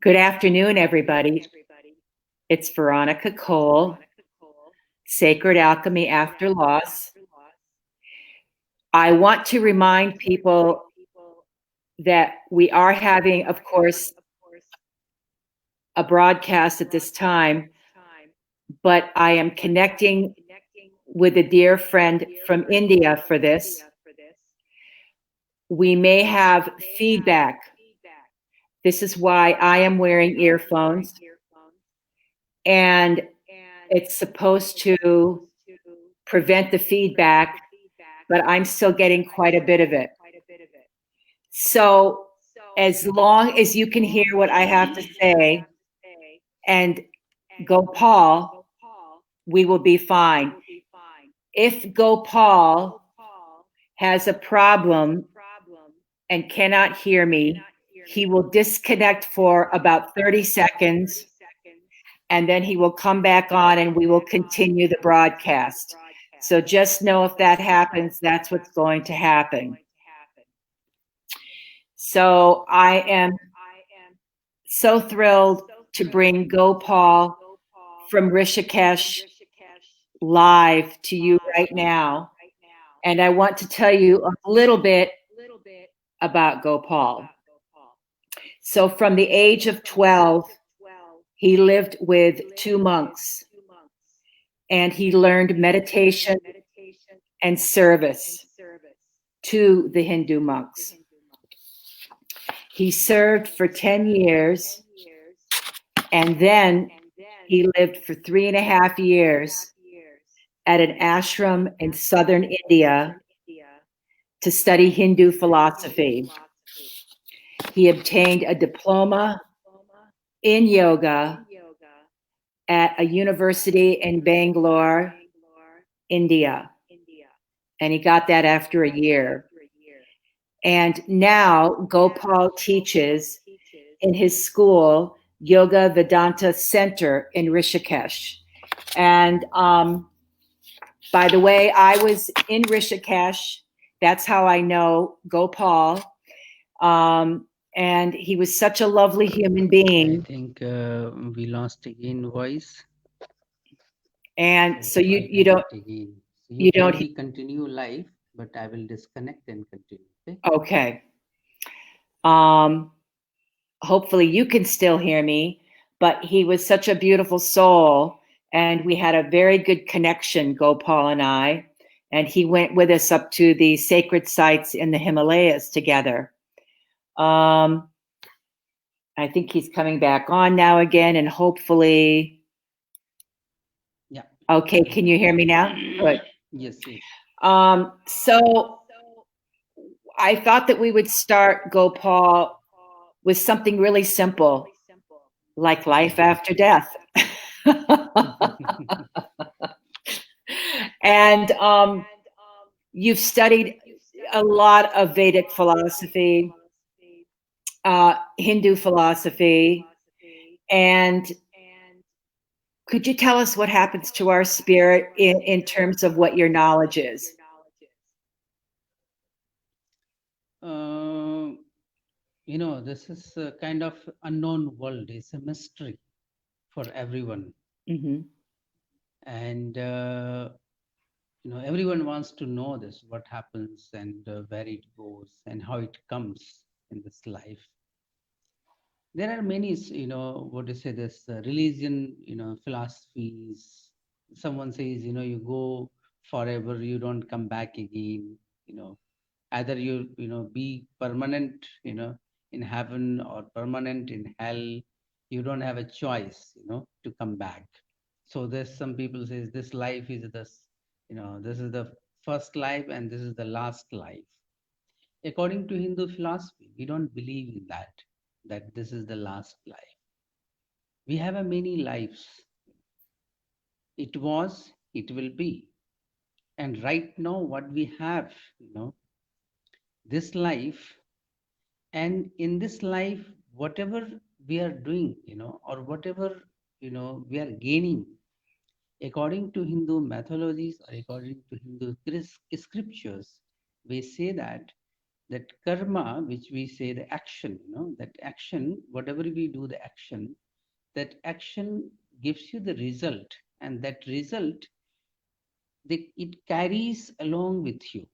Good afternoon, everybody. It's Veronica Cole, Sacred Alchemy After Loss. I want to remind people that we are having, of course, a broadcast at this time, but I am connecting with a dear friend from India for this. We may have feedback. This is why I am wearing earphones, and it's supposed to prevent the feedback, but I'm still getting quite a bit of it. So as long as you can hear what I have to say and Gopal, we will be fine. If Gopal has a problem and cannot hear me, he will disconnect for about 30 seconds, and then he will come back on and we will continue the broadcast. So just know if that happens, that's what's going to happen. So I am so thrilled to bring Gopal from Rishikesh live to you right now. And I want to tell you a little bit about Gopal. So from the age of 12, he lived with two monks and he learned meditation and service to the Hindu monks. He served for 10 years and then he lived for 3.5 years at an ashram in southern India to study Hindu philosophy. He obtained a diploma in yoga at a university in Bangalore, India. And he got that after a year. And now Gopal teaches in his school, Yoga Vedanta Center in Rishikesh. And by the way, I was in Rishikesh. That's how I know Gopal. And he was such a lovely human being. I think we lost again voice. And so I you connect don't again. So you you can don't be continue live, but I will disconnect and continue. okay. Um, hopefully you can still hear me, but he was such a beautiful soul and we had a very good connection, Gopal and I, and he went with us up to the sacred sites in the Himalayas together. I think he's coming back on now again and hopefully Yeah. okay, can you hear me now? Good. Yes, yes. So I thought that we would start, Gopal, with something really simple, like life after death. And you've studied a lot of Vedic philosophy, Hindu philosophy, and could you tell us what happens to our spirit in terms of what your knowledge is? Uh, this is a kind of unknown world. It's a mystery for everyone. Mm-hmm. And, everyone wants to know this, what happens and where it goes and how it comes in this life. There are many, what to say, this religion, philosophies. Someone says, you go forever, you don't come back again, either be permanent, in heaven or permanent in hell. You don't have a choice, to come back. So there's some people says this life is this, this is the first life and this is the last life. According to Hindu philosophy, we don't believe in that this is the last life. We have a many lives. It was, it will be. And right now, what we have, this life, and in this life, whatever we are doing, or whatever, we are gaining, according to Hindu mythologies or according to Hindu scriptures, we say that That karma, which we say the action, that action, whatever we do, the action, that action gives you the result, and that result, it carries along with you.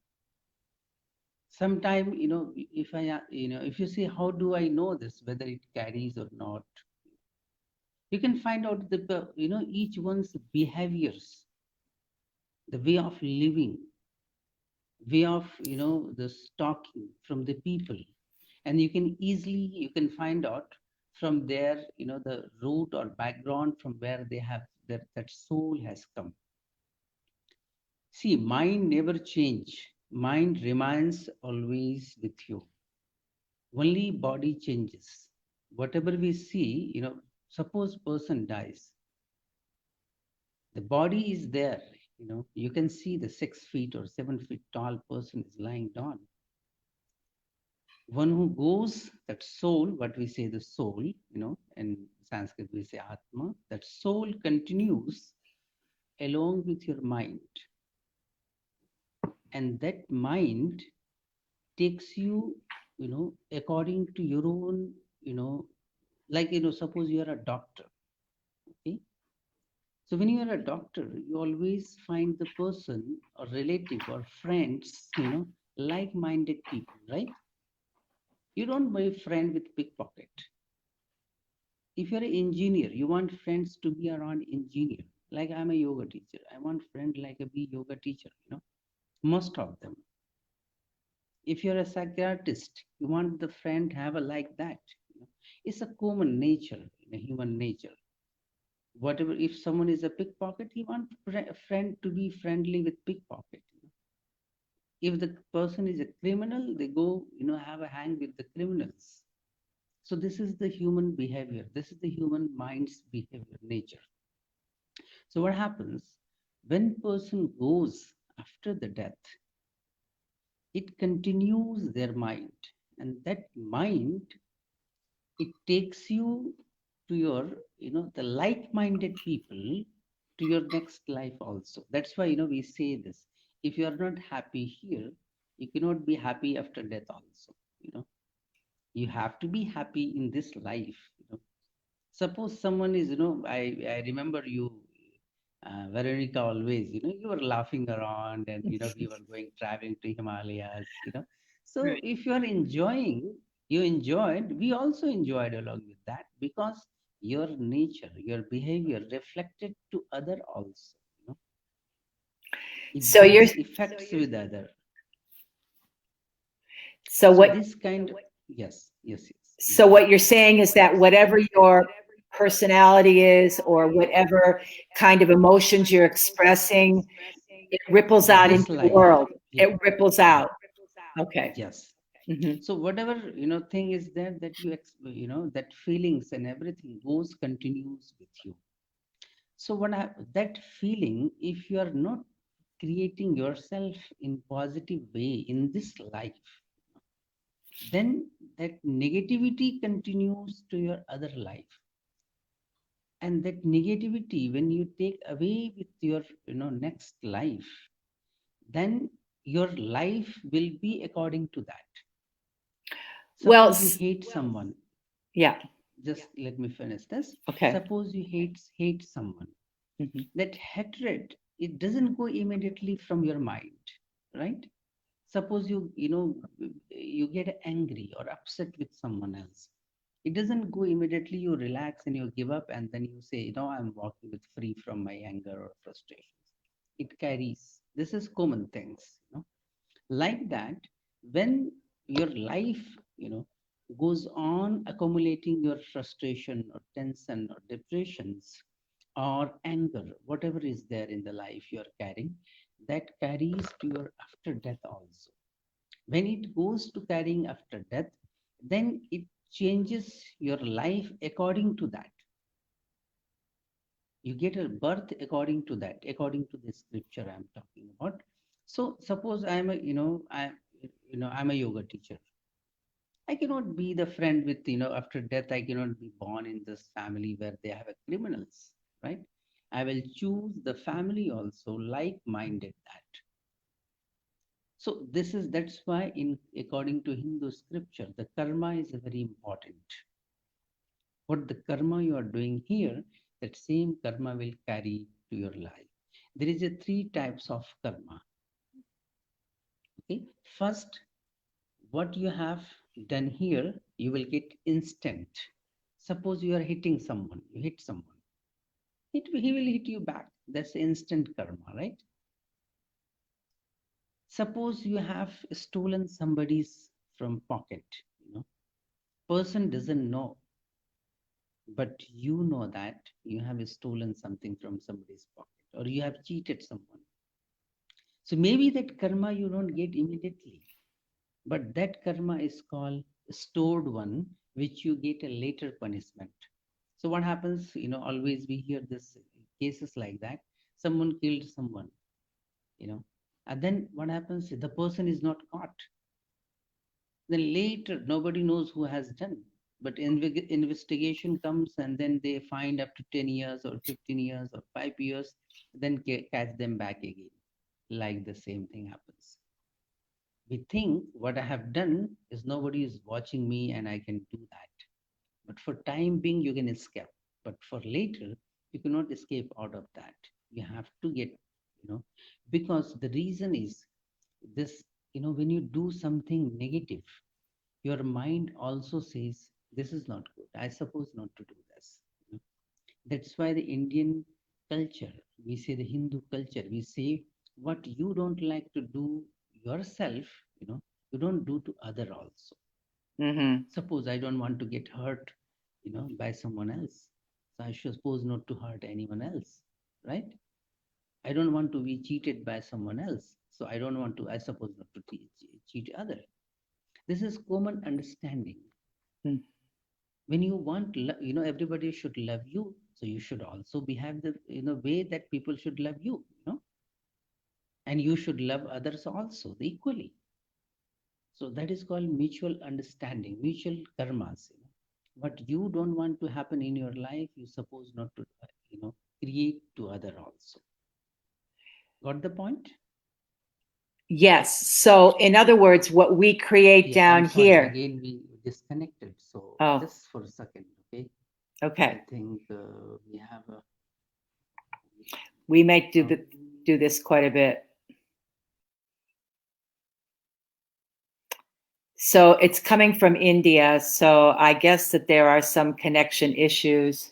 Sometime, if if you say, how do I know this, whether it carries or not? You can find out each one's behaviors, the way of living, way of the stalking from the people, and you can find out from their the root or background from where they have that soul has come. See, mind never change, mind remains always with you, only body changes. Whatever we see, suppose person dies, the body is there, you can see the 6 feet or 7 feet tall person is lying down. One who goes, that soul, what we say the soul, in Sanskrit we say Atma, that soul continues along with your mind. And that mind takes you, according to your own, like, suppose you are a doctor, okay? So when you are a doctor, you always find the person or relative or friends, like-minded people, right? You don't buy a friend with pickpocket. If you're an engineer, you want friends to be around engineer. Like I'm a yoga teacher. I want friend like a be yoga teacher, most of them. If you're a psychiatrist, you want the friend have a like that. It's a common nature, human nature. Whatever, if someone is a pickpocket, you want a friend to be friendly with pickpocket. If the person is a criminal, they go, have a hang with the criminals. So this is the human behavior. This is the human mind's behavior nature. So what happens when person goes after the death? It continues their mind, and that mind, it takes you to your, the like-minded people, to your next life also. That's why we say this: if you are not happy here, you cannot be happy after death also. You know, you have to be happy in this life. Suppose someone is, I remember you, Veronica, always, you were laughing around, and, we were going traveling to Himalayas, So if you are enjoying, you enjoyed, we also enjoyed along with that, because your nature, your behavior reflected to other also, it So you're gives effects with other. so So what this kind of, yes, yes, yes, you so can. what you're saying is that whatever your personality is, or whatever kind of emotions you're expressing, it ripples In out this into the life, world. yeah, It ripples yeah, out. Okay. yes. Hmm. So whatever thing is there, that that feelings and everything goes continues with you. So that feeling, if you are not creating yourself in positive way in this life, then that negativity continues to your other life. And that negativity, when you take away with your next life, then your life will be according to that. Well, Suppose you hate someone. yeah. Just let me finish this. Okay. Suppose you hate someone. Hmm. That hatred, it doesn't go immediately from your mind, right? Suppose you get angry or upset with someone else. It doesn't go immediately. You relax and you give up, and then you say, I'm walking with free from my anger or frustrations. It carries. This is common things, like that. When your life goes on accumulating your frustration or tension or depressions or anger, whatever is there in the life you are carrying, that carries to your after death also. When it goes to carrying after death, then it changes your life according to that. You get a birth according to that, according to the scripture I'm talking about. So suppose I'm a I'm a yoga teacher. I cannot be the friend with, after death, I cannot be born in this family where they have a criminals, right? I will choose the family also like minded that. So that's why in according to Hindu scripture, the karma is very important. What the karma you are doing here, that same karma will carry to your life. There is a three types of karma. Okay, first, what you have done here, you will get instant. Suppose you are hitting someone, you hit someone, he will hit you back. That's instant karma, right? Suppose you have stolen somebody's from pocket, you know, person doesn't know, but you know that you have stolen something from somebody's pocket or you have cheated someone. So maybe that karma you don't get immediately, but that karma is called stored one, which you get a later punishment. So what happens, always we hear this cases like that. Someone killed someone, you know, and then what happens? The person is not caught. Then later, nobody knows who has done. But investigation comes and then they find up to 10 years or 15 years or 5 years, then catch them back again. Like the same thing happens. We think what I have done is nobody is watching me and I can do that. But for time being, you can escape. But for later, you cannot escape out of that. You have to get, because the reason is this, when you do something negative, your mind also says, this is not good. I suppose not to do this. That's why the Indian culture, we say the Hindu culture, we say what you don't like to do yourself, you don't do to other also. Mm-hmm. Suppose I don't want to get hurt, by someone else. So I should suppose not to hurt anyone else, right? I don't want to be cheated by someone else. So I don't want to, I suppose not to cheat other. This is common understanding. Mm. When you want, everybody should love you. So you should also behave the, way that people should love you, and you should love others also equally. So that is called mutual understanding, mutual karmas. What you don't want to happen in your life, you suppose not to, create to other also. Got the point? Yes. So, in other words, what we create Yeah, I'm down sorry. here. Again, we disconnected. So Oh, just for a second, okay? I okay. think we have a. We might Um, do this quite a bit. So it's coming from India. So I guess that there are some connection issues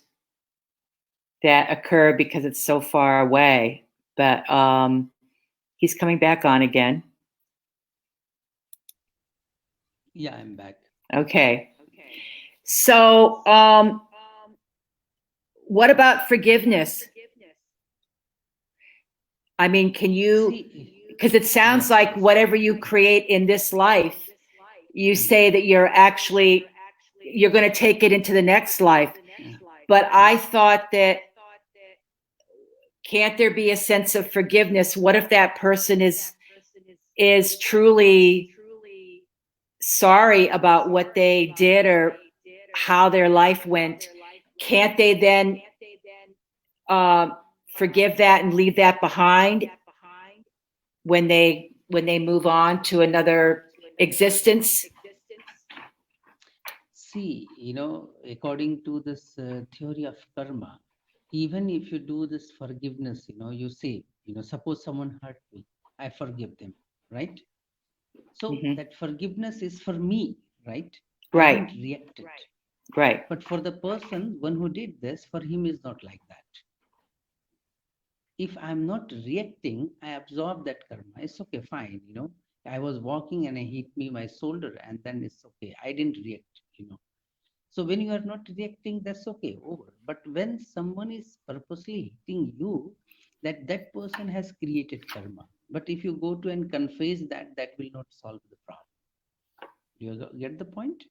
that occur because it's so far away. But he's coming back on again. yeah, I'm back. Okay. So what about forgiveness? I mean, can you, See, because it sounds yeah. like whatever you create in this life, you say that you're going to take it into the next life. But I thought that, can't there be a sense of forgiveness? What if that person is truly sorry about what they did or how their life went? Can't they then forgive that and leave that behind when they move on to another existence? See, according to this theory of karma, even if you do this forgiveness, you say, suppose someone hurt me, I forgive them, right? So Mm-hmm. that forgiveness is for me, right? I Right. don't react it. Right. But for the person, one who did this, for him is not like that. If I'm not reacting, I absorb that karma. It's okay, fine, I was walking and I hit me my shoulder, and then it's okay. I didn't react. So when you are not reacting, that's okay, over. But when someone is purposely hitting you, that person has created karma. But if you go to and confess that, that will not solve the problem. Do you get the point?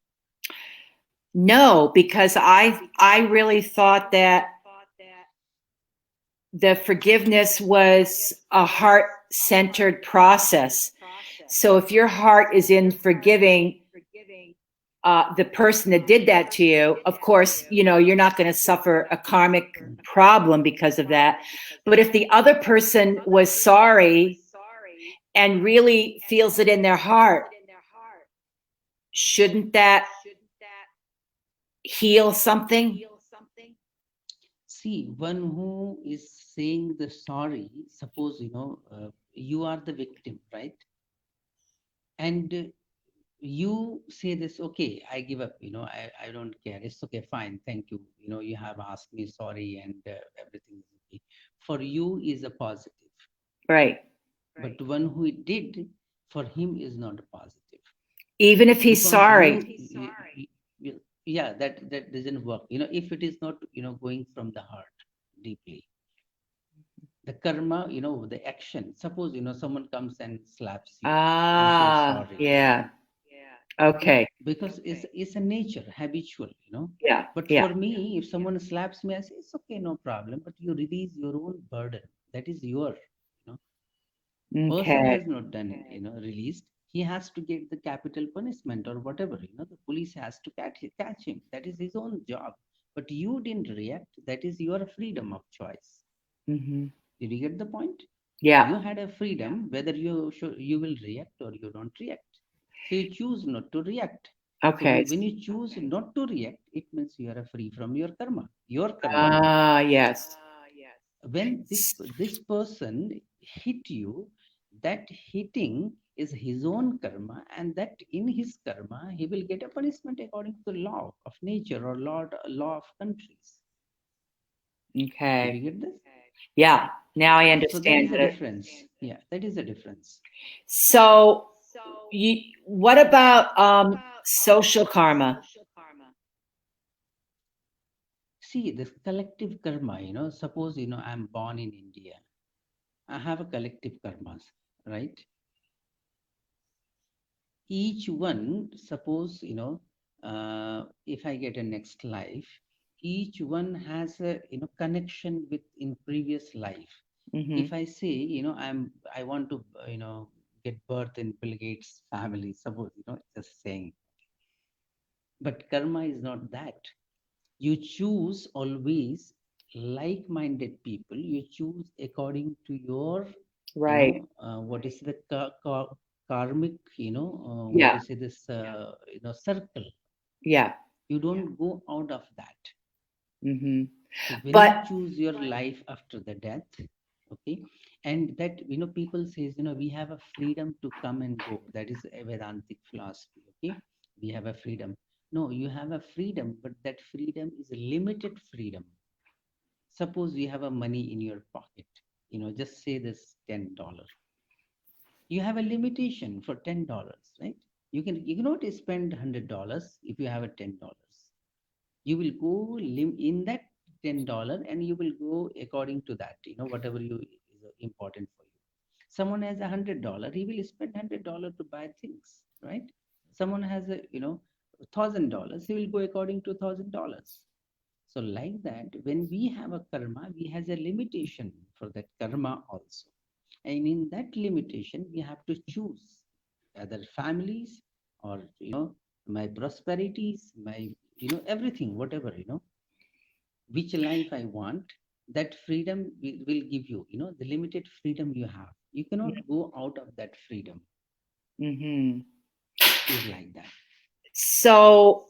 No, because I really thought that the forgiveness was a heart-centered process. So if your heart is in forgiving the person that did that to you, of course, you're not going to suffer a karmic problem because of that. But if the other person was sorry and really feels it in their heart, shouldn't that heal something? See, one who is saying the sorry, suppose, you are the victim, right? And you say this, okay, I give up, I don't care. It's okay, fine, thank you. You have asked me sorry and everything is okay. For you is a positive, Right. but one who did, for him is not a positive. Even if he's Because sorry. yeah, that doesn't work. If it is not, going from the heart deeply, the karma, the action. Suppose, someone comes and slaps you. You say Ah, sorry, yeah. okay, Okay. because it's a nature, habitual. Yeah. But Yeah. for me, if someone slaps me, I say it's okay, no problem. But you release your own burden. That is your. Person Okay. has not done, released. He has to get the capital punishment or whatever. The police has to catch him. That is his own job. But you didn't react. That is your freedom of choice. Hmm. Did you get the point? Yeah. You had a freedom whether you will react or you don't react. So you choose not to react. So Okay. when you choose not to react, it means you are free from your karma. Your karma. Ah, yes. When this person hit you, that hitting is his own karma, and that in his karma he will get a punishment according to the law of nature or law of countries. Did Okay. you get this? Yeah. Now I So that understand is a that. difference. Yeah, that is a difference. So, what about social karma? See, this collective karma, suppose, I'm born in India. I have a collective karmas, right? Each one, suppose, if I get a next life, each one has a, connection with in previous life. Hmm. If I say, I want to, get birth in Bill Gates family, suppose, just saying, but karma is not that. You choose always like-minded people. You choose according to your, Right. what is the karmic, what Yeah. is it, this, circle. Yeah. You don't go out of that. Hmm. So when you But choose your life after the death, okay, and that, people says, we have a freedom to come and go. That is a Vedantic philosophy, okay? We have a freedom. No, you have a freedom, but that freedom is a limited freedom. Suppose you have a money in your pocket, just say this $10. You have a limitation for $10, right? You cannot spend $100 if you have a $10. You will go in that $10, and you will go according to that, whatever you is important for you. Someone has $100, he will spend $100 to buy things, right? Someone has a, $1,000, he will go according to $1,000. So like that, when we have a karma, we has a limitation for that karma also. And in that limitation, we have to choose either families or, my prosperities, my, everything, whatever, which life I want. That freedom will give you, the limited freedom you have. You cannot go out of that freedom. hmm. Is like that. So,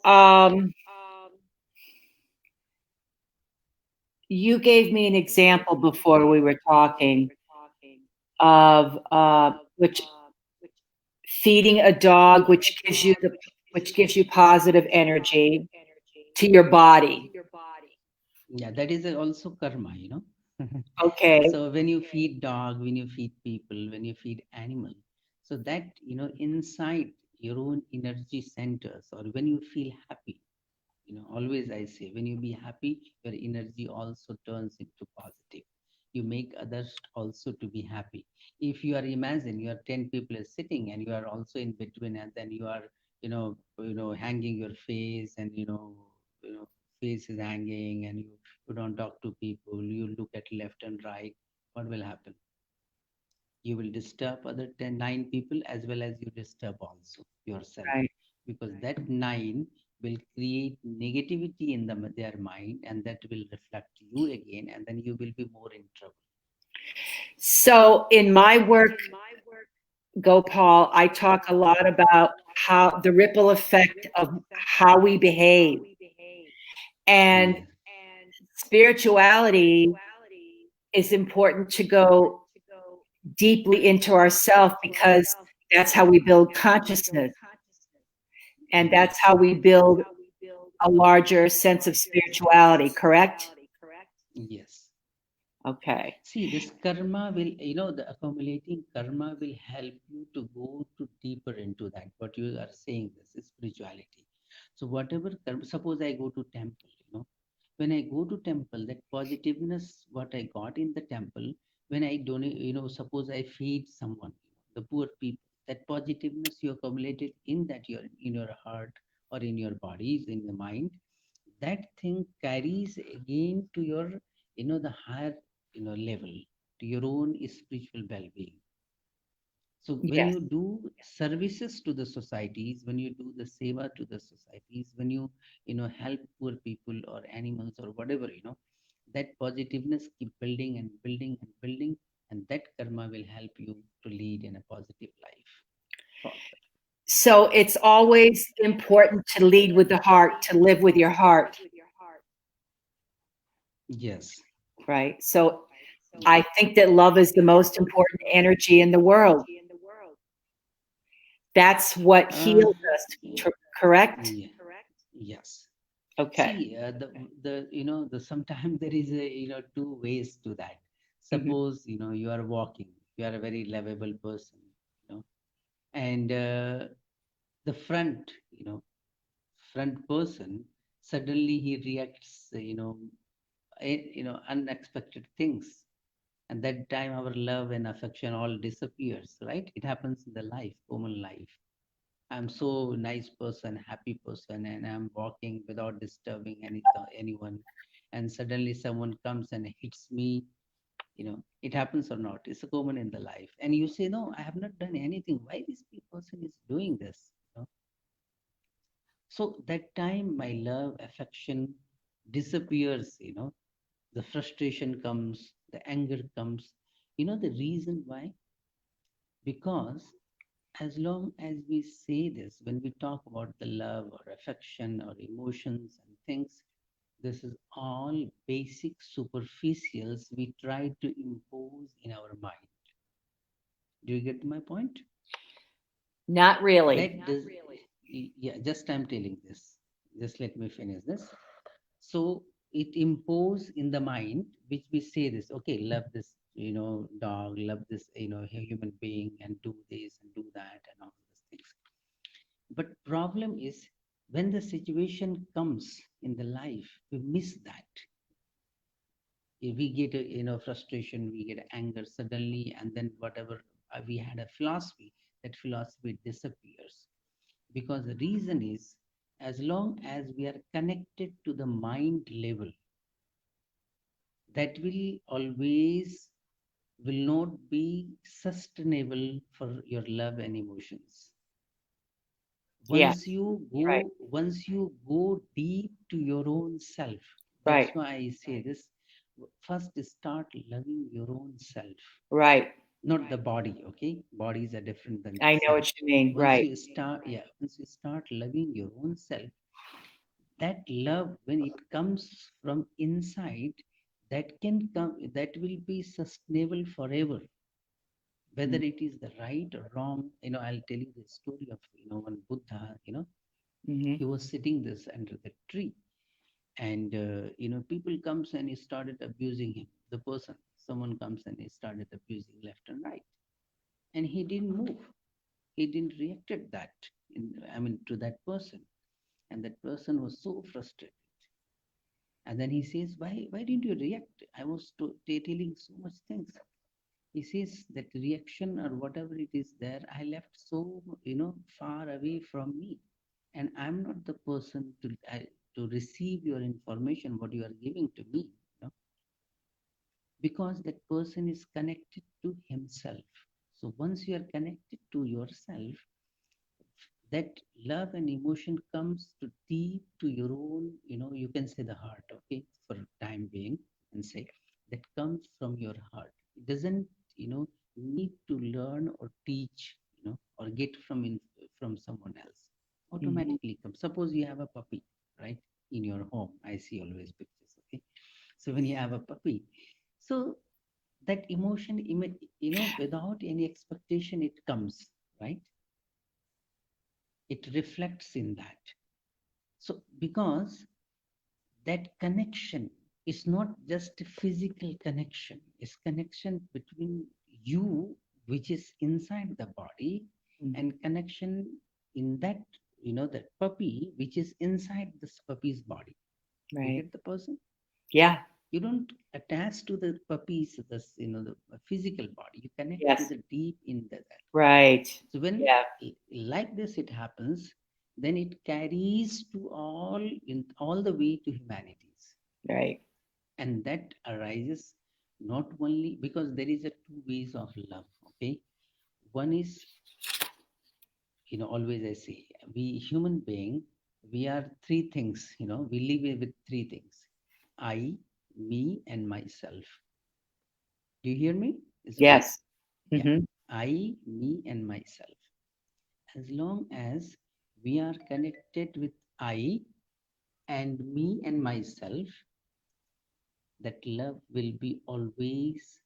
you gave me an example before we were talking of which feeding a dog, which gives you positive energy to your body. Yeah, that is also karma. Okay. So when you feed dog, when you feed people, when you feed animal, so that, inside your own energy centers, or when you feel happy, always I say, when you be happy, your energy also turns into positive. You make others also to be happy. If you are, imagine you are 10 people is sitting and you are also in between, and then you are, hanging your face, and face is hanging, and you don't talk to people, you look at left and right, what will happen? You will disturb other 10, 9 people, as well as you disturb also yourself, Right. because that 9 will create negativity in their mind, and that will reflect you again, and then you will be more in trouble. So in my work Gopal, I talk a lot about how the ripple effect of how we behave. And Yes. spirituality is important to go deeply into ourself because that's how we build consciousness and that's Yes. how we build a larger sense of spirituality, correct? Yes. Okay. See, this karma will, the accumulating karma will help you to go to deeper into that. What you are saying, this is spirituality. So whatever karma, suppose I go to temple, when I go to temple, that positiveness, what I got in the temple, when I donate, suppose I feed someone, the poor people, that positiveness you accumulated in that your in your heart or in your bodies, in the mind, that thing carries again to your, the higher, level, to your own spiritual well-being. So when Yes. you do services to the societies, when you do the seva to the societies, when you, help poor people or animals or whatever, that positiveness keep building and building and building, and that karma will help you to lead in a positive life further. So it's always important to lead with the heart, to live with your heart, Yes. right? So Yeah. I think that love is the most important energy in the world. That's what Uh, heals us, correct? yeah. Yes. Okay. See, the the sometimes there is a, two ways to that. Mhm. Suppose, you are walking, you are a very lovable person, and the front person, suddenly he reacts, unexpected things, and that time our love and affection all disappears, right? It happens in the life, human life. I'm so nice person, happy person, and I'm walking without disturbing anyone, and suddenly someone comes and hits me. It happens or not. It's a common in the life, and you say, "No, I have not done anything. Why this person is doing this?" So that time, my love, affection disappears. The frustration comes, the anger comes. The reason why? Because as long as we say this, when we talk about the love or affection or emotions and things, this is all basic superficials we try to impose in our mind. Do you get my point? Not really. That does, yeah, just I'm telling this. Just let me finish this. So it impose in the mind, which we say this, okay, love this, dog, love this, human being, and do this and do that and all these things. But problem is when the situation comes in the life, we miss that. We get a, frustration, we get anger suddenly, and then whatever we had a philosophy, that philosophy disappears. Because the reason is, as long as we are connected to the mind level, that will always will not be sustainable for your love and emotions. Yeah. Right. Once you go deep to your own self, that's Right. why I say this, first start loving your own self, Right. not the body. Okay, bodies are different than the I know self. what you mean. Once Right. you start, yeah, once you start loving your own self, that love, when it comes from inside, that can come, that will be sustainable forever, whether it is the right or wrong. I'll tell you the story of, one Buddha. Mm-hmm. He was sitting this under the tree, and people comes and he started abusing him, the person. Someone comes and he started abusing left and right, and he didn't move. He didn't reacted that, to that person, and that person was so frustrated. And then he says, why didn't you react? I was telling so much things. He says that reaction or whatever it is there, I left so, far away from me, and I'm not the person to receive your information what you are giving to me, because that person is connected to himself. So once you are connected to yourself, that love and emotion comes to deep to your own, you can say the heart. Okay, for time being, and say that comes from your heart. It doesn't, need to learn or teach. or get from someone else, Mhm. automatically comes. Suppose you have a puppy, right, in your home. I see always pictures. Okay, so when you have a puppy, so that emotion, without any expectation, it comes, right? It reflects in that. So because that connection is not just a physical connection, it's connection between you, which is inside the body, Mhm. and connection in that, that puppy, which is inside this puppy's body. You Right. get the person? Yeah. You don't attach to the puppies, the physical body. You connect to Yes. the deep in that. Right. So when Yeah. like this it happens, then it carries to all the way to humanities. Right. And that arises not only because there is a two ways of love. Okay, one is, always I say, we human being, we are three things. We live with three things: I, me, and myself. Do you hear me? Is it okay? Yes. Yeah. Mhm. I, me, and myself. As long as we are connected with I and me and myself, that love will be always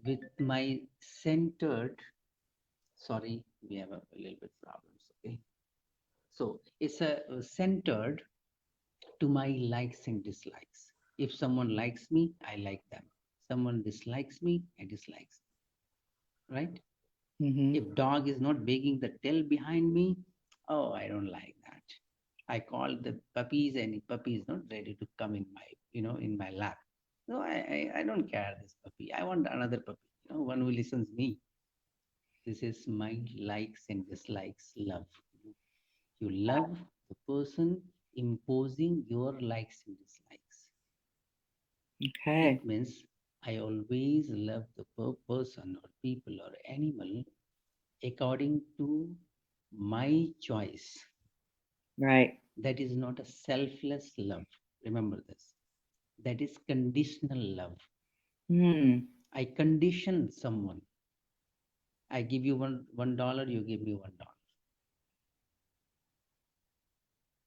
with my centered. Sorry, we have a little bit problems. Okay, so it's a centered to my likes and dislikes. If someone likes me, I like them. Someone dislikes me, I dislike them, right? Mhm. If dog is not wagging the tail behind me, oh, I don't like that. I call the puppies, and if puppy is not ready to come in my, in my lap. No, I don't care this puppy. I want another puppy, one who listens me. This is my likes and dislikes love. You love the person imposing your likes and dislikes. Okay. It means I always love the person or people or animal according to my choice. Right. That is not a selfless love. Remember this. That is conditional love. Hmm. I condition someone. I give you $1, you give me $1.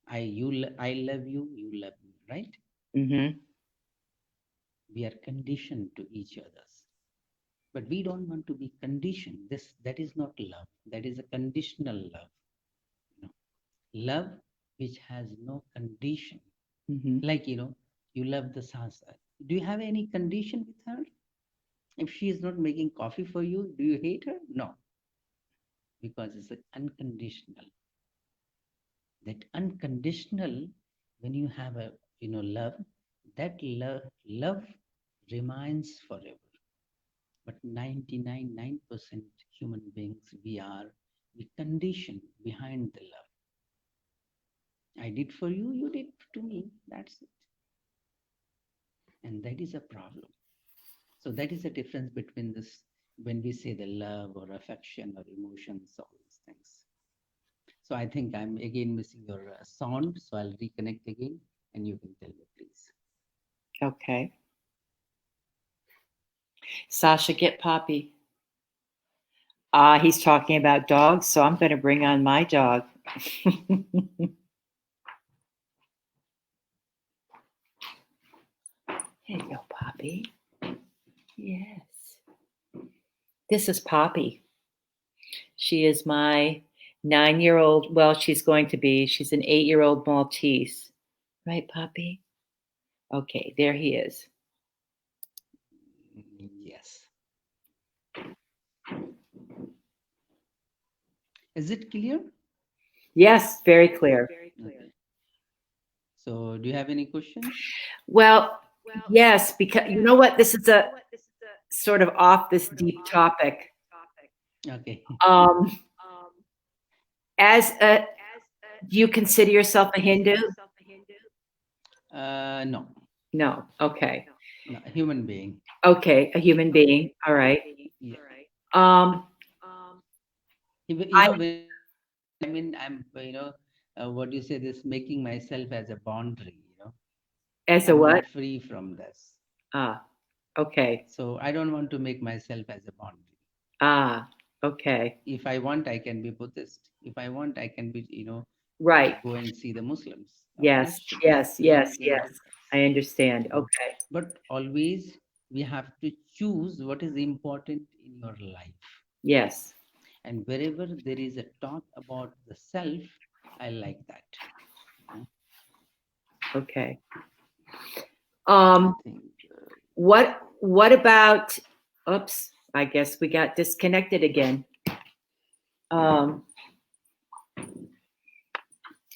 I love you, you love me, right? Mhm. We are conditioned to each other's. But we don't want to be conditioned. That is not love. That is a conditional love. You know, love which has no condition. Mhm. Like, you love the salsa. Do you have any condition with her? If she is not making coffee for you, do you hate her? No, because it's unconditional. That unconditional, when you have a love, that love remains forever. But 99.9% human beings, we condition behind the love. I did for you, you did to me. That's it. And that is a problem. So that is the difference between this, when we say the love or affection or emotions, all these things. So I think I'm again missing your sound. So I'll reconnect again and you can tell me, please. Okay. Sasha, get Poppy. He's talking about dogs, so I'm going to bring on my dog. Here you go, Poppy. Yes. This is Poppy. She is my 9-year old. Well, she's going to be. She's an 8-year old Maltese. Right, Poppy? Okay, there he is. Yes. Is it clear? Yes, very clear. Okay. So do you have any questions? Well, yes, because you know what? This is a sort of off this deep topic. Okay. Um, as a, do you consider yourself a Hindu? No, No. Okay. no, a human being. Okay, a human being. All right. Yeah. Um, I I mean, I'm, what do you say, this making myself as a boundary, as a I'm what? not free from this. Ah, okay. So I don't want to make myself as a boundary. Ah. Okay. If I want, I can be Buddhist. If I want, I can be, Right. go and see the Muslims or Yes. Christians. Yes. Doesn't Yes. make any Yes. difference. I understand. you know. Okay. But always we have to choose what is important in your life. Yes. And wherever there is a talk about the self, I like that. You know, Okay. I Um, think what about, oops, I guess we got disconnected again. Um,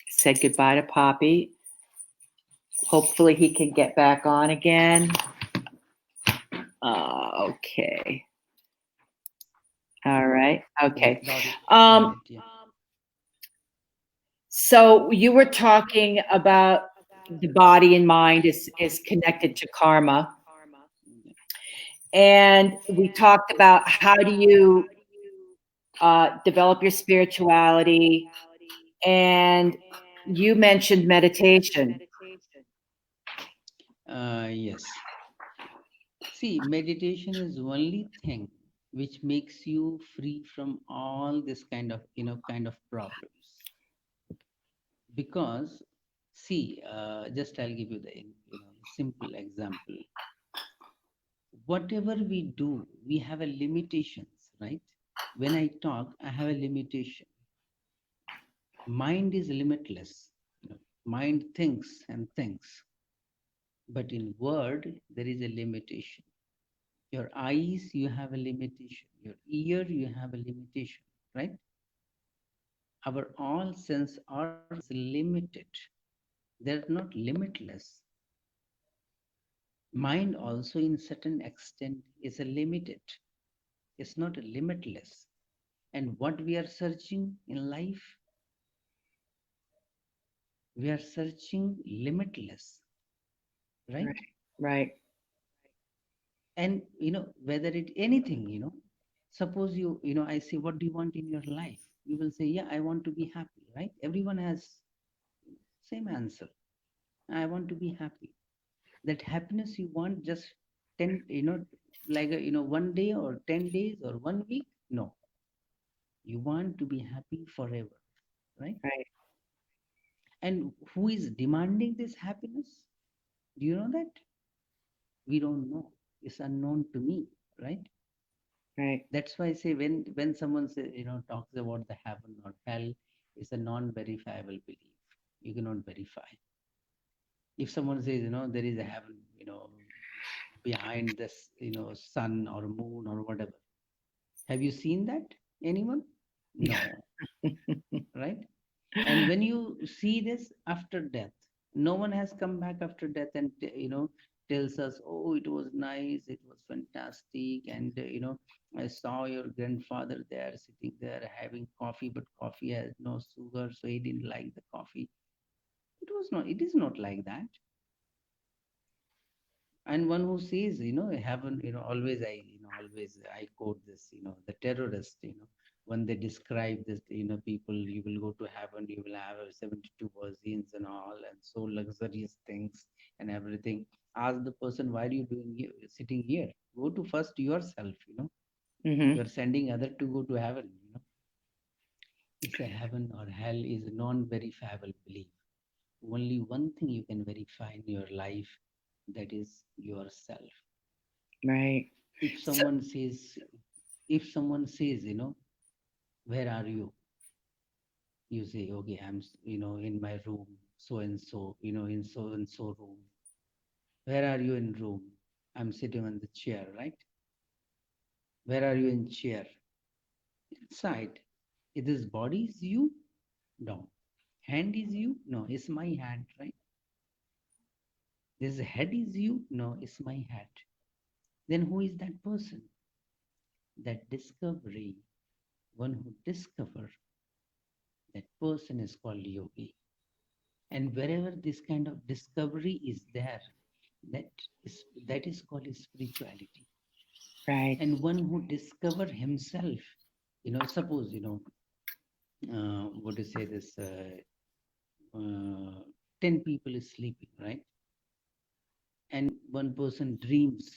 said goodbye to Poppy. Hopefully he can get back on again. Okay. All right. yeah, Okay. got it. Got Um, it. Yeah. so you were talking about the body and mind is connected to karma. Yeah. And we talked about how do you develop your spirituality. And you mentioned meditation. Yes. See, meditation is only thing which makes you free from all this kind of problems. Because, see, just I'll give you the the simple example. Whatever we do, we have a limitations, right? When I talk, I have a limitation. Mind is limitless. Mind thinks and thinks, but in word there is a limitation. Your eyes, you have a limitation. Your ear, you have a limitation, right? Our all sense organs limited. They're not limitless. Mind also, in certain extent, is a limited. It's not limitless. And what we are searching in life, we are searching limitless, Right. right? Right. And whether it anything, suppose I say, what do you want in your life? You will say, yeah, I want to be happy, right? Everyone has same answer. I want to be happy. That happiness you want just 10, like 1 day or 10 days or 1 week. No, you want to be happy forever, right? Right. And who is demanding this happiness? Do you know that? We don't know. It's unknown to me, right? Right. That's why I say, when someone say, talks about the heaven or hell, it's a non-verifiable belief. You cannot verify. If someone says, there is a heaven, behind this, sun or moon or whatever, have you seen that? Anyone? No, right? And when you see this after death, no one has come back after death and tells us, oh, it was nice, it was fantastic, and I saw your grandfather there sitting there having coffee, but coffee has no sugar, so he didn't like the coffee. It is not like that. And one who says, heaven, always I quote this, the terrorist, when they describe this, people, you will go to heaven, you will have 72 virgins and all, and so luxurious things and everything. Ask the person, why are you doing here, sitting here? Go to first yourself, Mm-hmm. you're sending other to go to heaven. It's a heaven or hell is a non-verifiable belief. Only one thing you can verify in your life, that is yourself. Right. if So, someone says if someone says, where are you? You say, okay, I'm in my room, so and so, in so and so room. Where are you in room? I'm sitting on the chair, right? Where are you in chair? Inside. Is this body is you? No. Hand is you? No, it's my hand, right? This head is you? No, it's my head. Then who is that person? That discovery, one who discover, that person is called yogi. And wherever this kind of discovery is there, that that is called spirituality. right. And one who discover himself, suppose, what to say this, 10 people is sleeping, right? And one person dreams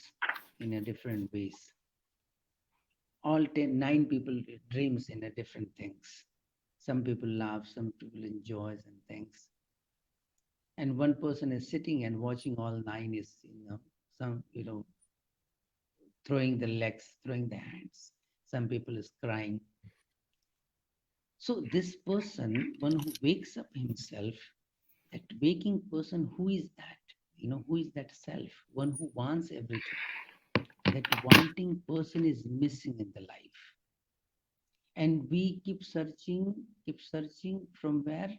in a different ways. all 10, 9 people dreams in a different things. Some people laugh, some people enjoys and things, and one person is sitting and watching all nine is, some, throwing the legs, throwing the hands. Some people is crying. So this person, one who wakes up himself, that waking person, who is that? Who is that self? One who wants everything. That wanting person is missing in the life. And we keep searching from where?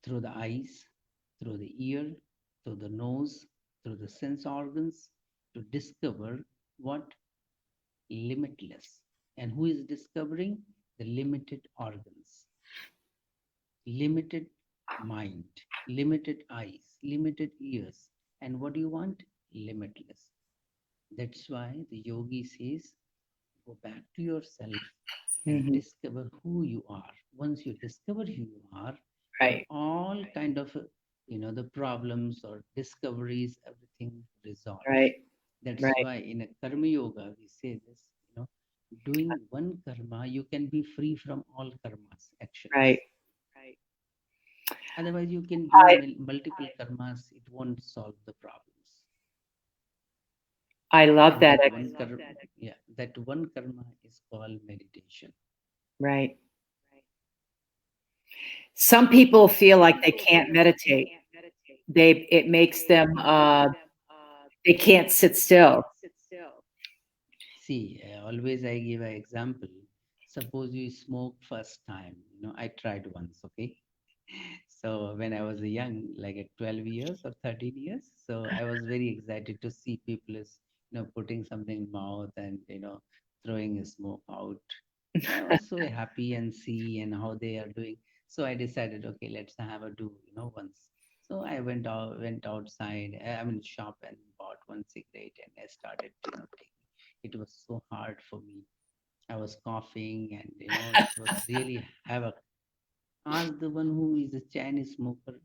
Through the eyes, through the ear, through the nose, through the sense organs to discover what? Limitless. And who is discovering? The limited organs, limited mind, limited eyes, limited ears. And what do you want? Limitless. That's why the yogi says, go back to yourself and Mhm. discover who you are. Once you discover who you are, your Right. all kind of the problems or discoveries, everything resolve. Right. That's Right. why in a karma yoga we say this, doing one karma you can be free from all karmas Right. actions. Otherwise you can do I multiple karmas, it won't solve the problems. I love And that. that one karma, yeah, that one karma is called meditation. Right. Some people feel like they can't meditate. It makes them they can't sit still. See, always I give an example. Suppose you smoke first time, I tried once, okay? So when I was young, like at 12 years or 13 years, so I was very excited to see people is, putting something in mouth and, throwing a smoke out. So I was so happy and see and how they are doing. So I decided, okay, let's have a do, once. So I went outside, I mean, shop and bought one cigarette and I started, taking. It was so hard for me. I was coughing and, it was really havoc. Ask the one who is a Chinese smoker,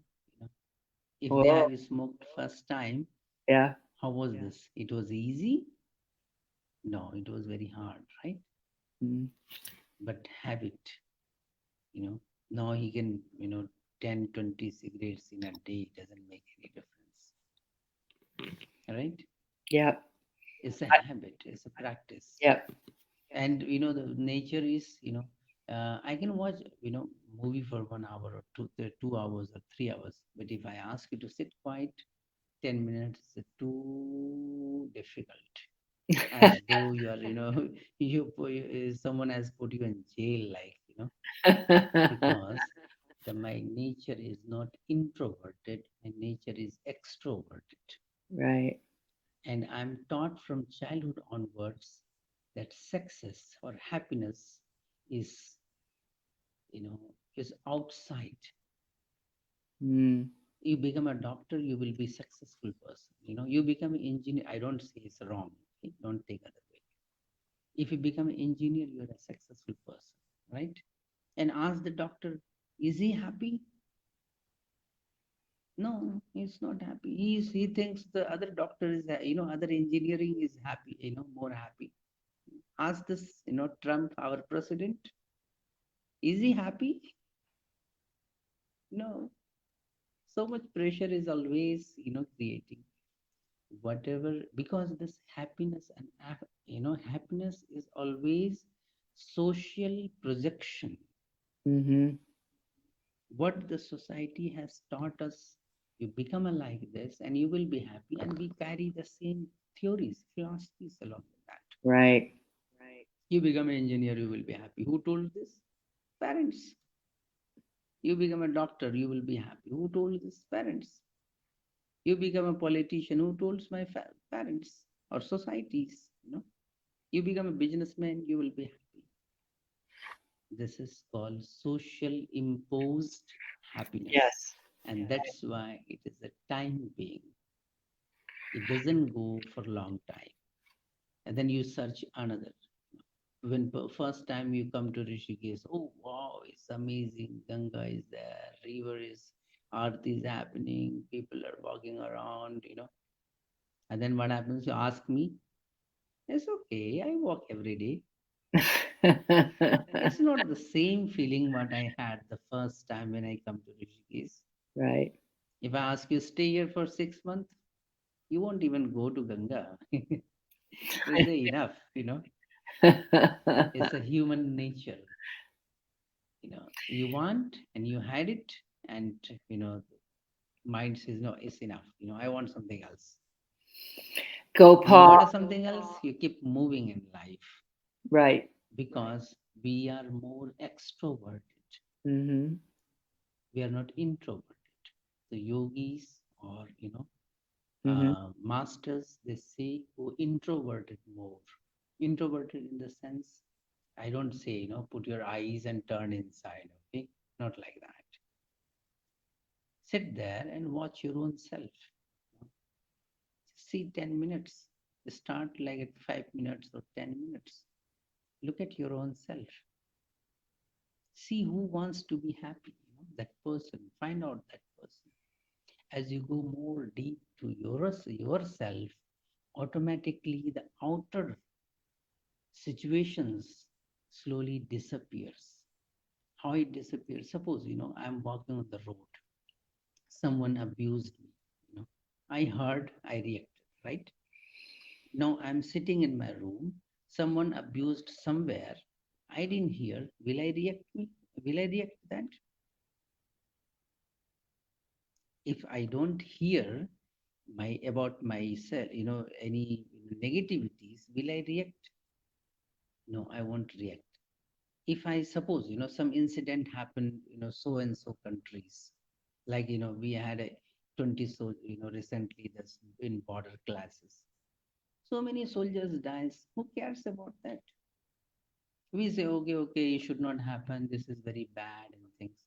if they Whoa. have smoked first time, Yeah. how was this? It was easy? No, it was very hard, right? Mm. But habit, you know, now he can, 10, 20 cigarettes in a day doesn't make any difference, right? Yep. It's a I, habit, it's a practice. yep. And, the nature is, I can watch, movie for 1 hour or 2 hours or 3 hours. But if I ask you to sit quiet 10 minutes, it's too difficult. As though you are, someone has put you in jail, like, because my nature is not introverted, my nature is extroverted. Right. And I'm taught from childhood onwards that success or happiness is, you know, is outside. Mm. You become a doctor, you will be successful person. You become an engineer. I don't say it's wrong. Okay? Don't take other way. If you become an engineer, you're a successful person, right? And ask the doctor, is he happy? No, he's not happy. He thinks the other doctor is, other engineering is happy, more happy. Ask this, Trump, our president, is he happy? No. So much pressure is always, creating whatever, because this happiness and, happiness is always social projection. Mhm. What the society has taught us, you become a like this and you will be happy, and we carry the same theories, philosophies along with that. Right. You become an engineer, you will be happy. Who told this? Parents. You become a doctor, you will be happy. Who told this? Parents. You become a politician, who told my parents or societies? You become a businessman, you will be happy. This is called social imposed happiness. Yes. And that's why it is a time being. It doesn't go for a long time. And then you search another. When first time you come to Rishikesh, oh wow, it's amazing. Ganga is there, river is, Aarti is happening, people are walking around. And then what happens? You ask me, It's okay. I walk every day. It's not the same feeling what I had the first time when I come to Rishikesh. Right. If I ask you stay here for 6 months, you won't even go to Ganga. You say enough, it's a human nature. You want and you had it, and mind says no, it's enough. I want something else. And Gopal, what is something else? You keep moving in life right. because we are more extroverted. Hmm. We are not introverted. The yogis or Hmm. masters, they say who introverted more. Introverted in the sense, I don't say, put your eyes and turn inside, okay? Not like that. Sit there and watch your own self. See 10 minutes. Start like at 5 minutes or 10 minutes. Look at your own self. See who wants to be happy, that person. Find out that person. As you go more deep to yourself, automatically the outer situations slowly disappears. How it disappears? Suppose, I'm walking on the road, someone abused me, you know, I heard, I reacted, right? Now I'm sitting in my room, someone abused somewhere, I didn't hear. Will I react to that? If I don't hear about myself, any negativities, will I react? No, I won't react. If I suppose, some incident happened, so and so countries, like, we had a 20, so, recently this in border classes. So many soldiers dies. Who cares about that? We say, okay, okay, it should not happen. This is very bad and things.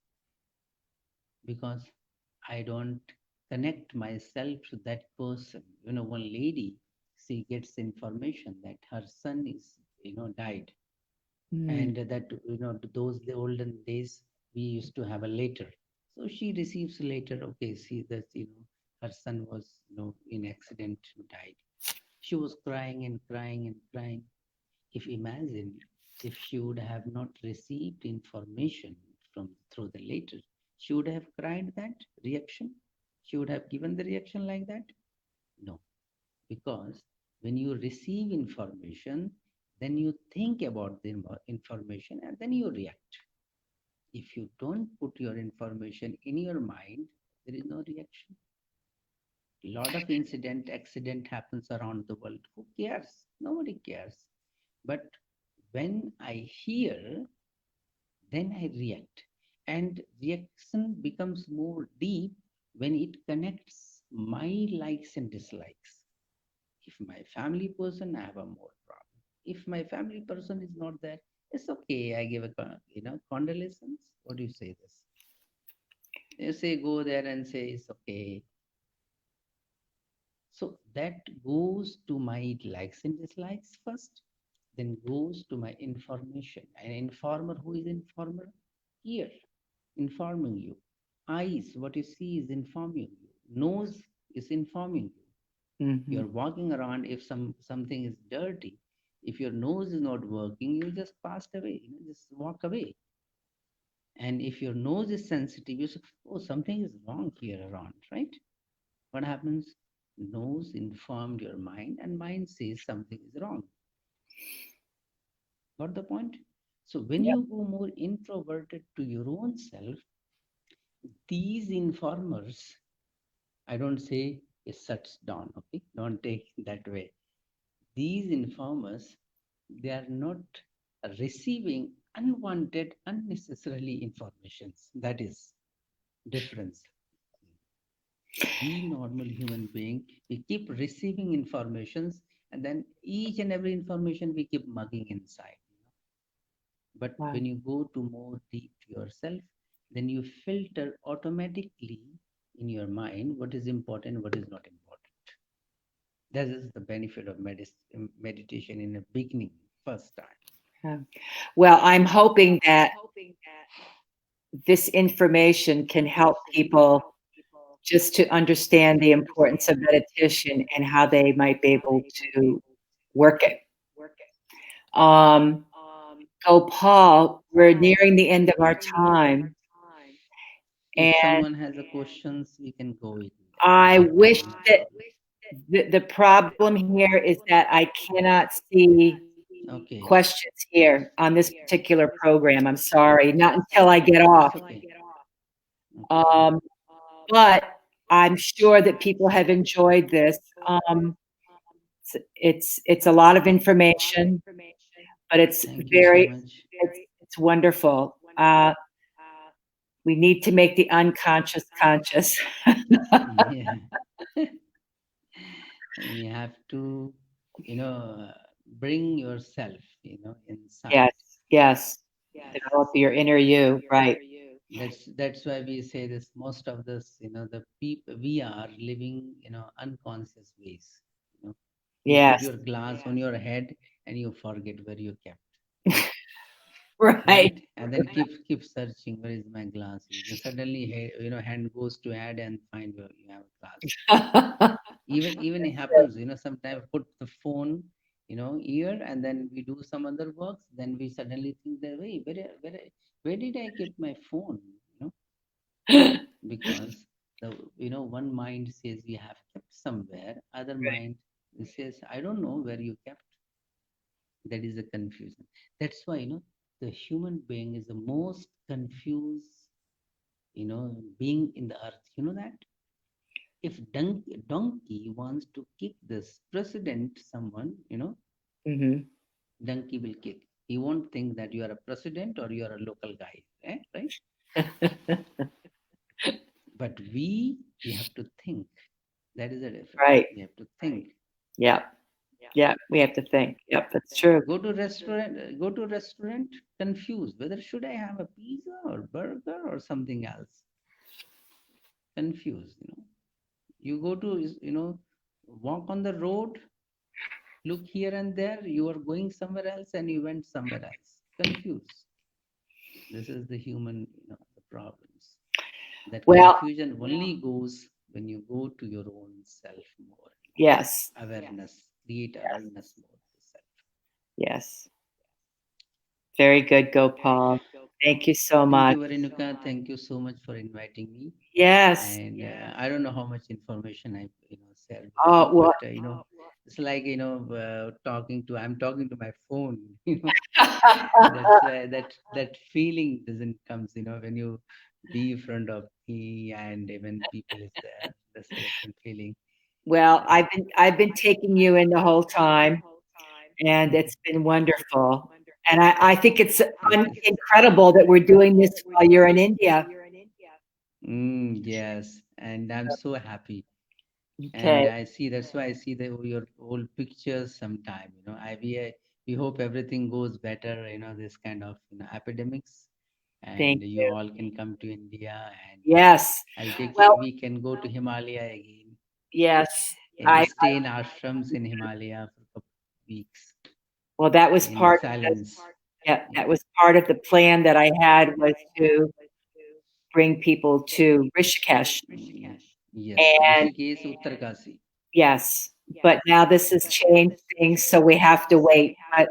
Because I don't connect myself to that person. One lady, she gets information that her son is, died, Mm. and that those the olden days we used to have a letter. So she receives a letter. Okay, see that her son was in accident, died. She was crying and crying and crying. If imagine if she would have not received information from through the letter, she would have cried that reaction. She would have given the reaction like that. No, because when you receive information, then you think about the information and then you react. If you don't put your information in your mind, there is no reaction. A lot of accident happens around the world. Who cares? Nobody cares. But when I hear, then I react. And reaction becomes more deep when it connects my likes and dislikes. If my family person, I have a more problem. If my family person is not there, it's okay. I give a condolences. What do you say this? You say go there and say it's okay. So that goes to my likes and dislikes first, then goes to my information. An informer, who is informer? Ear, informing you. Eyes, what you see is informing you. Nose is informing you. Hmm. You're walking around, if something is dirty, if your nose is not working, you just passed away, just walk away. And if your nose is sensitive, you say, oh, something is wrong here around, right? What happens? Nose informed your mind, and mind says something is wrong. Got the point? So when Yep. you go more introverted to your own self, these informers, I don't say it shuts down, okay? Don't take that way. These informers, they are not receiving unwanted, unnecessarily informations. That is difference. We normal human being, we keep receiving informations, and then each and every information we keep mugging inside. But Wow. when you go to more deep yourself, then you filter automatically in your mind what is important, what is not important. That is the benefit of meditation in the beginning, first time. Yeah. Well, I'm hoping that this information can help people just to understand the importance of meditation and how they might be able to work it. Um, Gopal, we're nearing the end of our time, If and someone has a questions, we can go with that. I But wish that the problem here is that I cannot see okay, questions here on this particular program. I'm sorry, not until I get it's off. okay. Okay. Um, but I'm sure that people have enjoyed this. It's a lot of information, but Thank you so much. it's wonderful. We need to make the unconscious conscious. Yeah. We have to, you know, bring yourself, inside. Yes, yes. Develop your inner you, right? That's why we say this. Most of this, the people we are living, unconscious ways. You know, you put Yes, your glass on your head and you forget where you kept, right. right? And then keep searching. Where is my glass? Then suddenly, hand goes to head and find you have a glass. Even it happens, sometimes put the phone, ear, and then we do some other works. Then we suddenly think that, wait, where did I keep my phone? Because one mind says we have kept somewhere, other mind says I don't know where you kept. That is a confusion. That's why the human being is the most confused being in the earth. You know that if donkey wants to kick this president, someone, Hmm. donkey will kick. He won't think that you are a president or you are a local guy, right? But we have to think. That is the difference. Right. We have to think. Yeah. Yeah. We have to think. Yep, that's true. Go to restaurant confused whether should I have a pizza or burger or something else. Confused. You go to walk on the road, look here and there, you are going somewhere else and you went somewhere else. Confused. This is the human, the problems. That Well, confusion only goes when you go to your own self more. yes. Awareness, create awareness more to self. Yes. Very good, Gopal. Thank you so Thank much. you, Veronica. Thank you so much for inviting me. Yes. And I don't know how much information I shared with Oh, you, well. but it's like I'm talking to my phone. That's why that feeling doesn't comes. When you be in front of me and when people is there, that's a different feeling. Well, Uh, I've been taking you in the whole time, and it's been wonderful. And I think it's Thank you. incredible that we're doing this while you're in India. Yes, and I'm so happy. Okay. And I see that's why I see your old pictures sometime. We hope everything goes better. This kind of epidemics, Thank and you you. all can come to India, and Yes. I'll take Well, we can go to Himalaya again yes. and I stay in ashrams in Himalaya for a couple of weeks well, that was in part of the silence. yeah, that Yeah. was part of the plan that I had was to bring people to Rishikesh. Mm, yes, And Rishikesh, Uttarkasi. yes, but now this has changed things, so we have to wait. But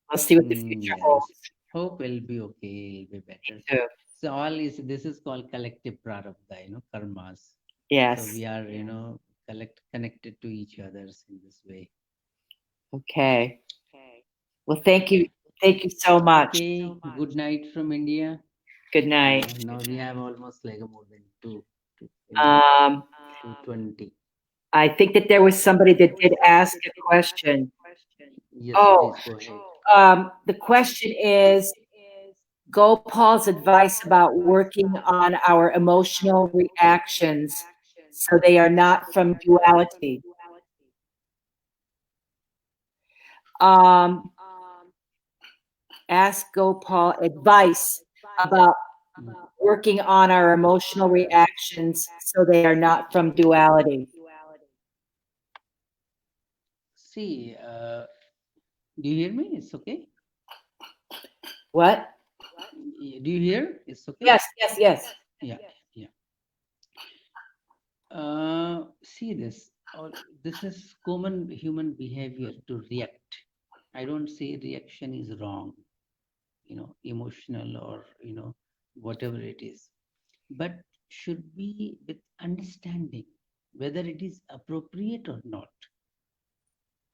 we'll see what the future holds Yes. Hope will be okay, will be better. too. So this is called collective prarabdha, karmas. So Yes. we are, connected to each others in this way. Okay. Well, thank you. Okay. Thank you so much. Okay. Good night from India. Good night. Now we have almost like more than two, Um, 2:20. I think that there was somebody that did ask a question. Yes, Oh, please go ahead. the question is Gopal's advice about working on our emotional reactions so they are not from duality. Um, ask Gopal advice about Mm. working on our emotional reactions so they are not from duality. See, do you hear me? It's okay. What? Do you hear? It's okay. Yes, yes, yes. Yeah, yeah. See this. All this is common human behavior to react. I don't say reaction is wrong, emotional or, whatever it is, but should be with understanding whether it is appropriate or not.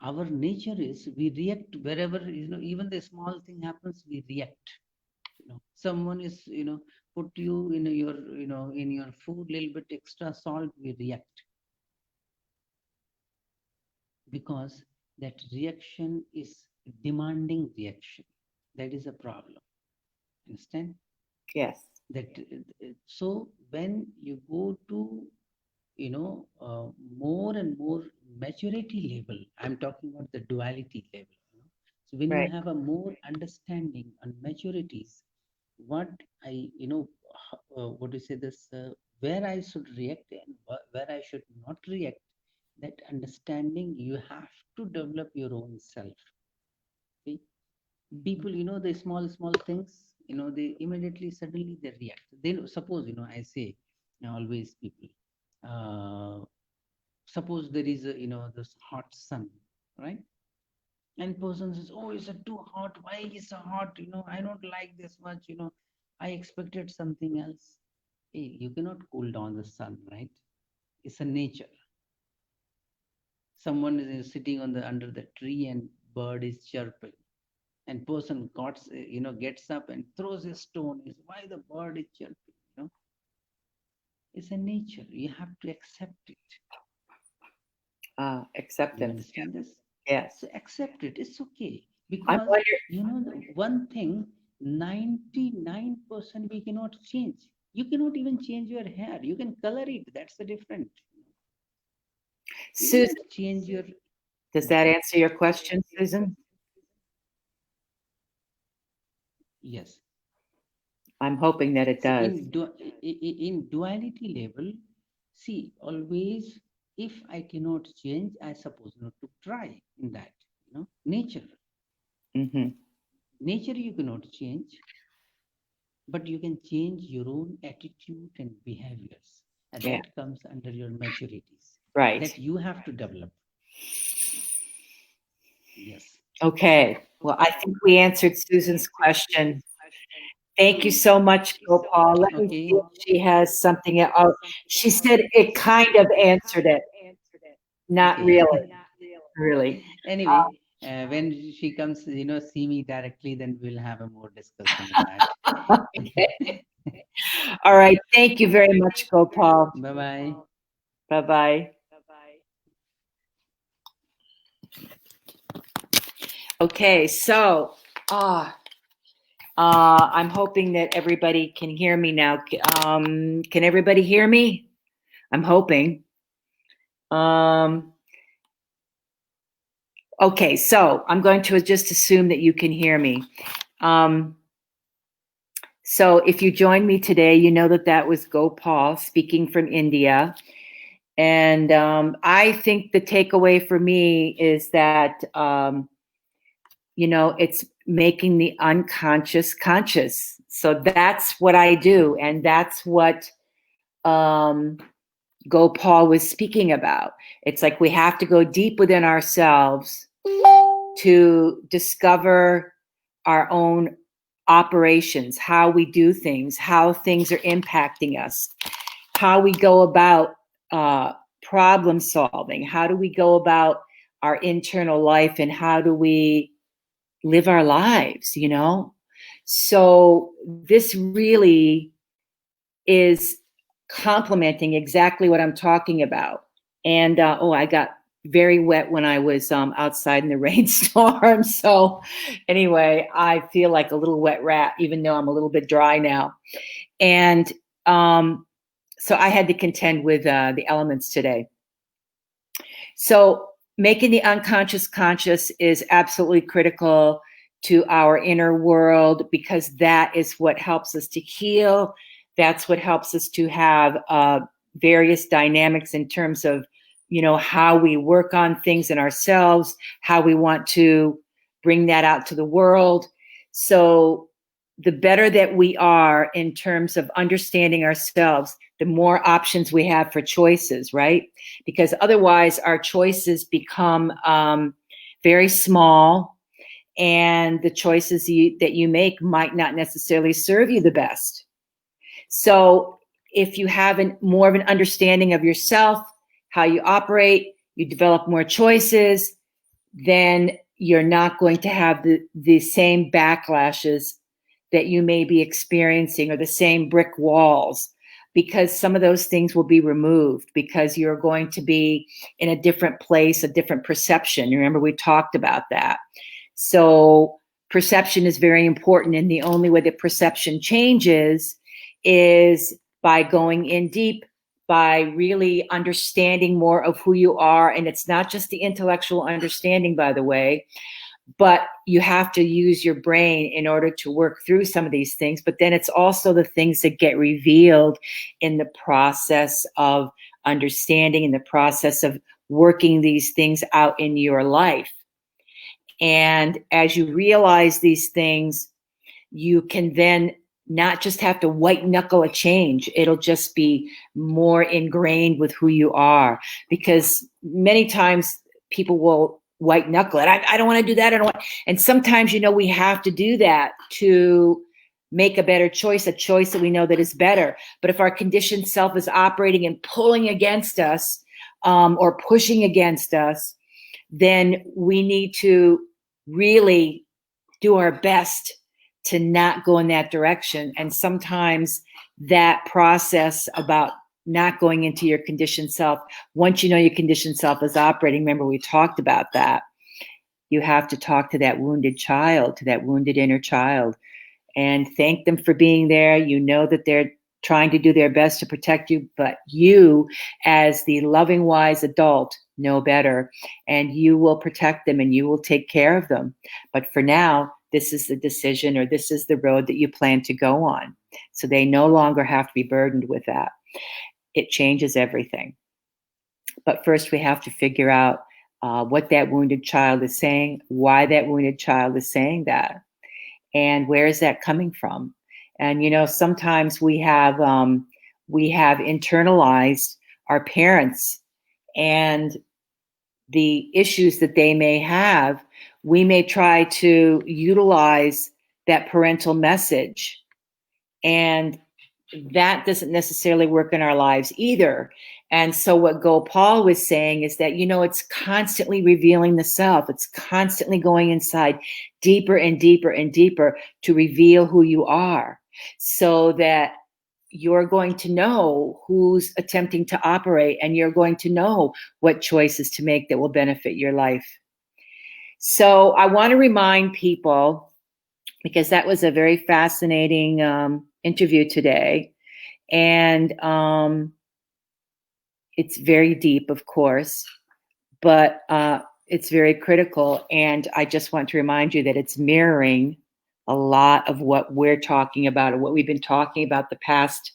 Our nature is we react wherever, even the small thing happens, we react. Someone is, put you in your, in your food, little bit extra salt, we react because that reaction is demanding reaction. That is a problem. Understand? Yes. That so when you go to, more and more maturity level, I'm talking about the duality level. So when you Right. have a more understanding and maturities, what I, what do you say this, where I should react and where I should not react, that understanding you have to develop your own self. Okay? People, the small things, they immediately suddenly they react. They suppose, I say, always people, uh, suppose there is a, this hot sun, right? And person says, oh, is it too hot? Why is it hot? I don't like this much. I expected something else. Hey, you cannot cool down the sun, right? It's a nature. Someone is sitting on the under the tree and bird is chirping, and person got, gets up and throws a stone. Is why the bird is chirping. It's a nature. You have to accept it. You Acceptance. understand this? Yes. So accept it. It's okay. I Because, wonder. the one thing, 99% we cannot change. You cannot even change your hair. You can color it. That's the difference. You Susan, cannot change your. does that answer your question, Susan? Yes. I'm hoping that it So does. in duality level, see, always, if I cannot change, I suppose not to try in that. Nature. Hmm. Nature you cannot change, but you can change your own attitude and behaviors. And Yeah. that comes under your maturities Right. that you have to develop. Yes. Okay. Well, I think we answered Susan's question. Thank you so much, Gopal. Let me see Okay. if she has something. Oh, she said it kind of answered it. Not Okay. really. Really. Anyway, when she comes, see me directly, then we'll have a more discussion on that. Okay. All right. Thank you very much, Gopal. Bye bye. Bye bye. Okay. So, ah, I'm hoping that everybody can hear me now. Can everybody hear me? I'm hoping. Um, okay. So I'm going to just assume that you can hear me. So if you joined me today, you know that that was Gopal speaking from India. And I think the takeaway for me is that, it's making the unconscious conscious. So that's what I do. And that's what um, Gopal was speaking about. It's like we have to go deep within ourselves to discover our own operations, how we do things, how things are impacting us, how we go about problem solving, how do we go about our internal life, and how do we live our lives, So this really is complementing exactly what I'm talking about. And I got very wet when I was outside in the rainstorm. So anyway, I feel like a little wet rat, even though I'm a little bit dry now. And so I had to contend with the elements today. So making the unconscious conscious is absolutely critical to our inner world because that is what helps us to heal. That's what helps us to have various dynamics in terms of, how we work on things in ourselves, how we want to bring that out to the world. So the better that we are in terms of understanding ourselves, the more options we have for choices, right? Because otherwise our choices become very small and the choices that you make might not necessarily serve you the best. So if you have more of an understanding of yourself, how you operate, you develop more choices, then you're not going to have the same backlashes that you may be experiencing, or the same brick walls, because some of those things will be removed, because you're going to be in a different place, a different perception. Remember, we talked about that. So perception is very important, and the only way that perception changes is by going in deep, by really understanding more of who you are. And it's not just the intellectual understanding, by the way, but you have to use your brain in order to work through some of these things. But then it's also the things that get revealed in the process of understanding, in the process of working these things out in your life. And as you realize these things, you can then not just have to white knuckle a change. It'll just be more ingrained with who you are, because many times people will white knuckle it. I don't want to do that. I don't want. And sometimes, we have to do that to make a better choice, a choice that we know that is better. But if our conditioned self is operating and pulling against us, or pushing against us, then we need to really do our best to not go in that direction. And sometimes that process about not going into your conditioned self, once you know your conditioned self is operating, remember we talked about that, you have to talk to that wounded child, to that wounded inner child, and thank them for being there. You know that they're trying to do their best to protect you, but you, as the loving, wise adult, know better, and you will protect them and you will take care of them. But for now, this is the decision, or this is the road that you plan to go on. So they no longer have to be burdened with that. It changes everything. But first, we have to figure out what that wounded child is saying, why that wounded child is saying that, and where is that coming from. And sometimes we have internalized our parents and the issues that they may have. We may try to utilize that parental message, and that doesn't necessarily work in our lives either. And so what Gopal was saying is that, it's constantly revealing the self. It's constantly going inside deeper and deeper and deeper to reveal who you are, so that you're going to know who's attempting to operate, and you're going to know what choices to make that will benefit your life. So I want to remind people, because that was a very fascinating interview today. And it's very deep, of course, but it's very critical. And I just want to remind you that it's mirroring a lot of what we're talking about, or what we've been talking about the past,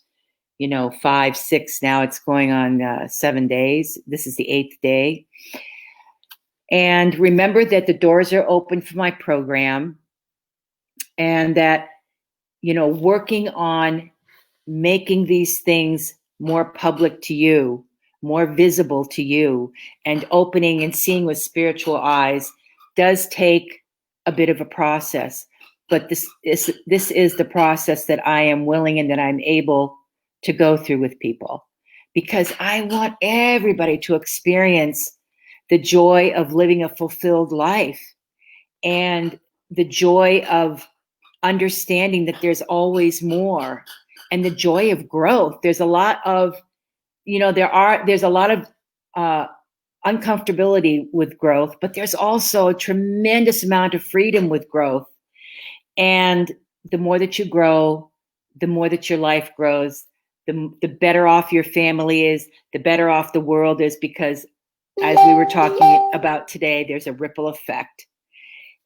5, 6, now it's going on 7 days. This is the 8th day. And remember that the doors are open for my program, and that, working on making these things more public to you, more visible to you, and opening and seeing with spiritual eyes does take a bit of a process. But this is the process that I am willing and that I'm able to go through with people, because I want everybody to experience the joy of living a fulfilled life, and the joy of understanding that there's always more, and the joy of growth. There's a lot of, there's a lot of uncomfortability with growth, but there's also a tremendous amount of freedom with growth. And the more that you grow, the more that your life grows, the better off your family is, the better off the world is, because as we were talking about today, there's a ripple effect.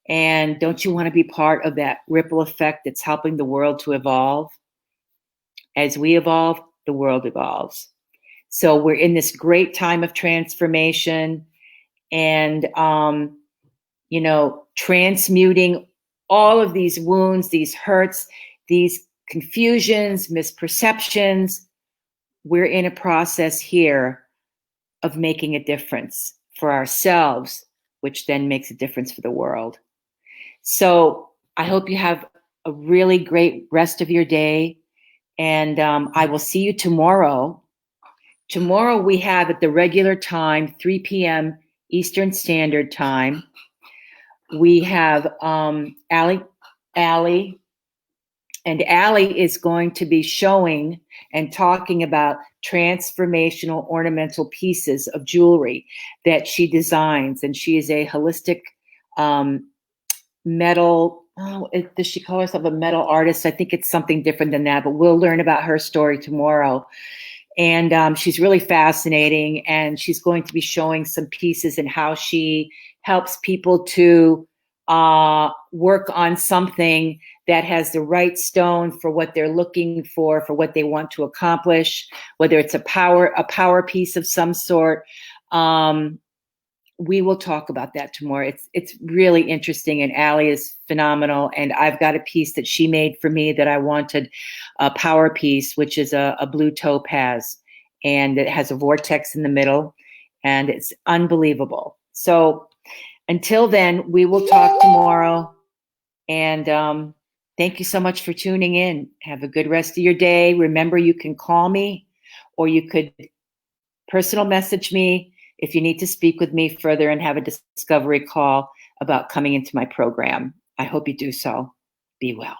And don't you want to be part of that ripple effect that's helping the world to evolve? As we evolve, the world evolves. So we're in this great time of transformation, and, transmuting all of these wounds, these hurts, these confusions, misperceptions. We're in a process here of making a difference for ourselves, which then makes a difference for the world. So I hope you have a really great rest of your day. And I will see you tomorrow. Tomorrow we have at the regular time, 3 p.m. Eastern Standard Time. We have Allie, and Allie is going to be showing and talking about transformational ornamental pieces of jewelry that she designs. And she is a holistic metal, does she call herself a metal artist? I think it's something different than that, but we'll learn about her story tomorrow. And she's really fascinating, and she's going to be showing some pieces and how she helps people to work on something that has the right stone for what they're looking for what they want to accomplish, whether it's a power piece of some sort. We will talk about that tomorrow. It's really interesting, and Allie is phenomenal. And I've got a piece that she made for me that I wanted, a power piece, which is a blue topaz, and it has a vortex in the middle, and it's unbelievable. So until then, we will talk tomorrow. And thank you so much for tuning in. Have a good rest of your day. Remember, you can call me, or you could personal message me if you need to speak with me further and have a discovery call about coming into my program. I hope you do so. Be well.